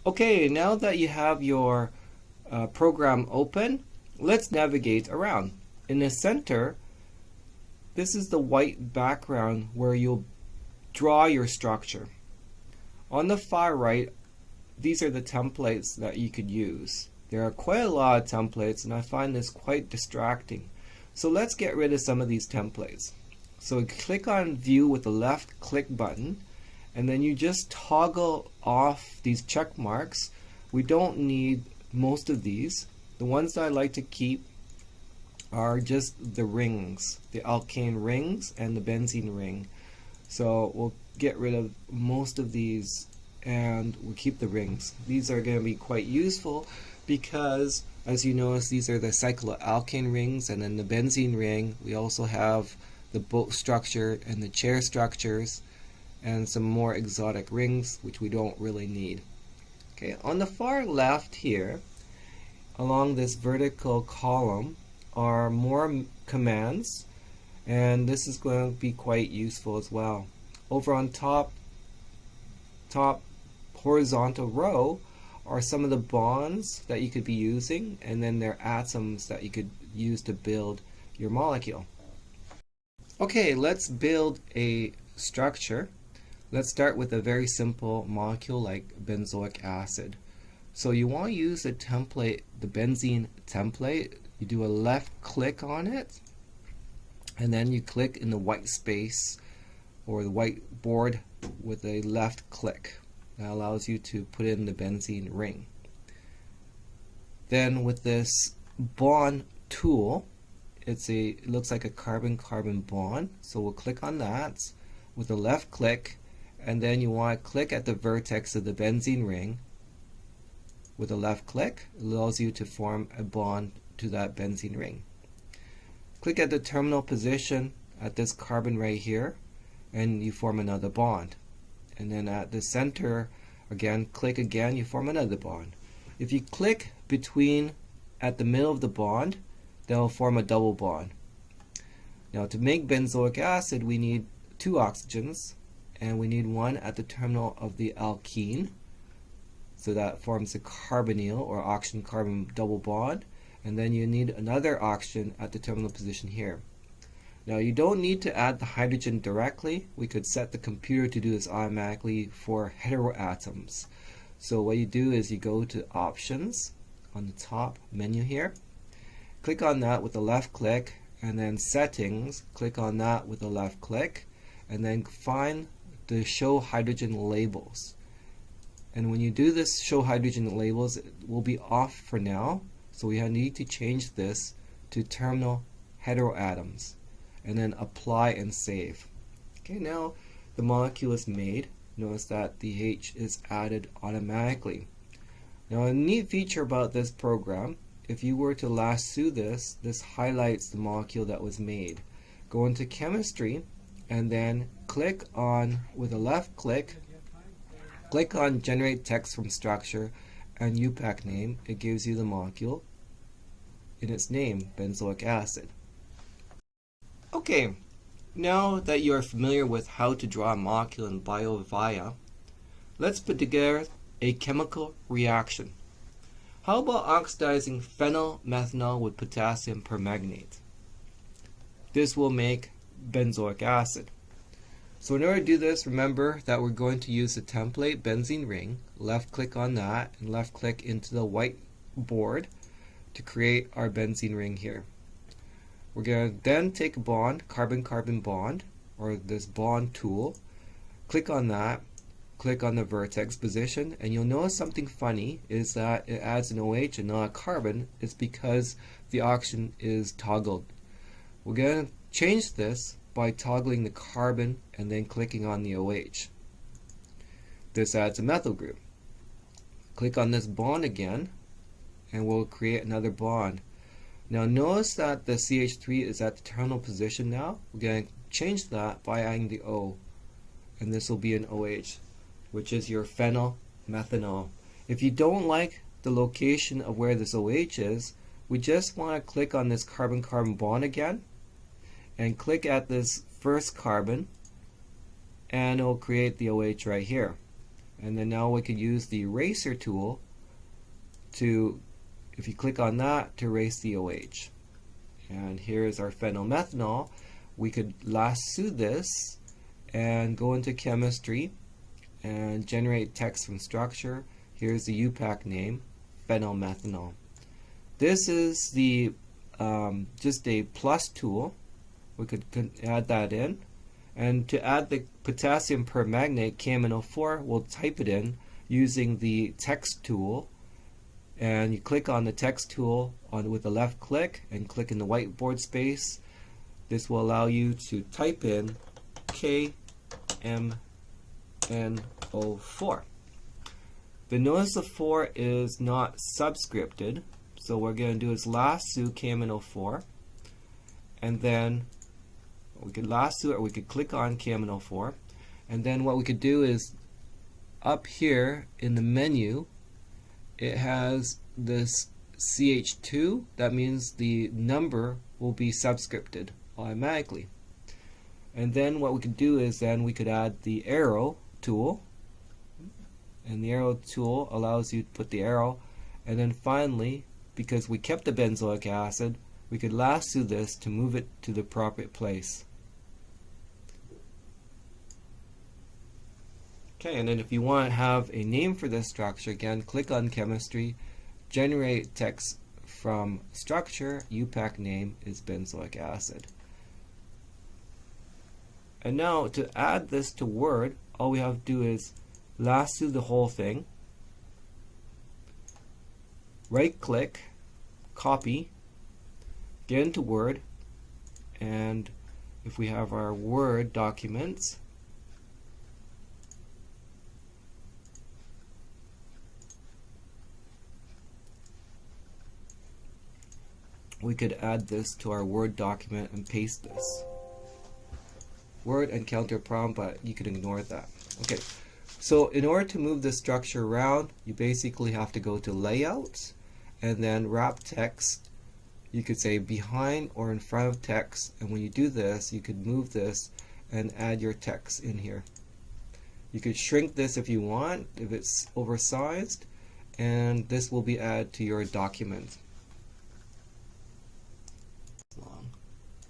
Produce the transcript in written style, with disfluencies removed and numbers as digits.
Okay, now that you have your program open, let's navigate around. In the center, this is the white background where you'll draw your structure. On the far right, these are the templates that you could use. There are quite a lot of templates, and I find this quite distracting. So let's get rid of some of these templates. So click on View with the left click button, and then you just toggle off these check marks. We don't need most of these. The ones that I like to keep are just the rings, the alkane rings and the benzene ring. So we'll get rid of most of these and we'll keep the rings. These are going to be quite useful because, as you notice, these are the cycloalkane rings, and then the benzene ring we also have the boat structure and the chair structures and some more exotic rings which we don't really need. Okay, on the far left here, along this vertical column, are more commands, and this is going to be quite useful as well. Over on top horizontal row are some of the bonds that you could be using, and then there are atoms that you could use to build your molecule. Okay, let's build a structure. Let's start with a very simple molecule like benzoic acid. So you want to use the template, the benzene template. You do a left click on it, and then you click in the white space or the white board with a left click. That allows you to put in the benzene ring. Then with this bond tool, it looks like a carbon-carbon bond. So we'll click on that with a left click, and then you want to click at the vertex of the benzene ring with a left click. It allows you to form a bond to that benzene ring. Click at the terminal position at this carbon right here, and you form another bond. And then at the center, again, click again, you form another bond. If you click between at the middle of the bond, that will form a double bond. Now to make benzoic acid, we need 2 oxygens, and we need one at the terminal of the alkene. So that forms a carbonyl or oxygen-carbon double bond, and then you need another oxygen at the terminal position here. Now you don't need to add the hydrogen directly. We could set the computer to do this automatically for heteroatoms. So what you do is you go to Options on the top menu here. Click on that with the left click, and then Settings, click on that with the left click, and then find the Show Hydrogen Labels. And when you do this Show Hydrogen Labels, it will be off for now. So we need to change this to terminal heteroatoms, and then apply and save. Okay, now the molecule is made. Notice that the H is added automatically. Now a neat feature about this program, if you were to lasso this, this highlights the molecule that was made. Go into chemistry and then click on, with a left click, click on generate text from structure and UPAC name. It gives you the molecule in its name, benzoic acid. Okay, now that you are familiar with how to draw a molecule in Biovia, let's put together a chemical reaction. How about oxidizing phenylmethanol with potassium permanganate? This will make benzoic acid. So in order to do this, remember that we're going to use the template benzene ring. Left click on that and left click into the white board to create our benzene ring here. We're going to then take a bond, carbon-carbon bond, or this bond tool. Click on that, click on the vertex position, and you'll notice something funny is that it adds an OH and not a carbon. It's because the oxygen is toggled. We're going to change this by toggling the carbon and then clicking on the OH. This adds a methyl group. Click on this bond again, and we'll create another bond. Now notice that the CH3 is at the terminal position now. We're going to change that by adding the O, and this will be an OH, which is your phenylmethanol. If you don't like the location of where this OH is, we just want to click on this carbon-carbon bond again, and click at this first carbon, and it will create the OH right here. And then now we could use the eraser tool to, if you click on that, to erase the OH. And here's our phenylmethanol. We could lasso this and go into chemistry and generate text from structure. Here's the UPAC name, phenylmethanol. This is the just a plus tool. We could add that in. And to add the potassium permanganate KMnO4, we'll type it in using the text tool. And you click on the text tool with the left click and click in the whiteboard space. This will allow you to type in KMnO4. But notice the 4 is not subscripted. So what we're going to do is lasso KMnO4. And then we could lasso it, or we could click on KMnO4. And then what we could do is up here in the menu, it has this CH2. That means the number will be subscripted automatically. And then what we could do is then we could add the arrow tool. And the arrow tool allows you to put the arrow. And then finally, because we kept the benzoic acid, we could lasso this to move it to the appropriate place. Okay, and then if you want to have a name for this structure, again, click on chemistry, generate text from structure, UPAC name is benzoic acid. And now to add this to Word, all we have to do is lasso the whole thing, right click, copy, get into Word, and if we have our Word documents, we could add this to our Word document and paste this. Word encounter problem, but you can ignore that. Okay, so in order to move this structure around, you basically have to go to Layout and then Wrap Text. You could say behind or in front of text, and when you do this, you could move this and add your text in here. You could shrink this if you want, if it's oversized, and this will be added to your document.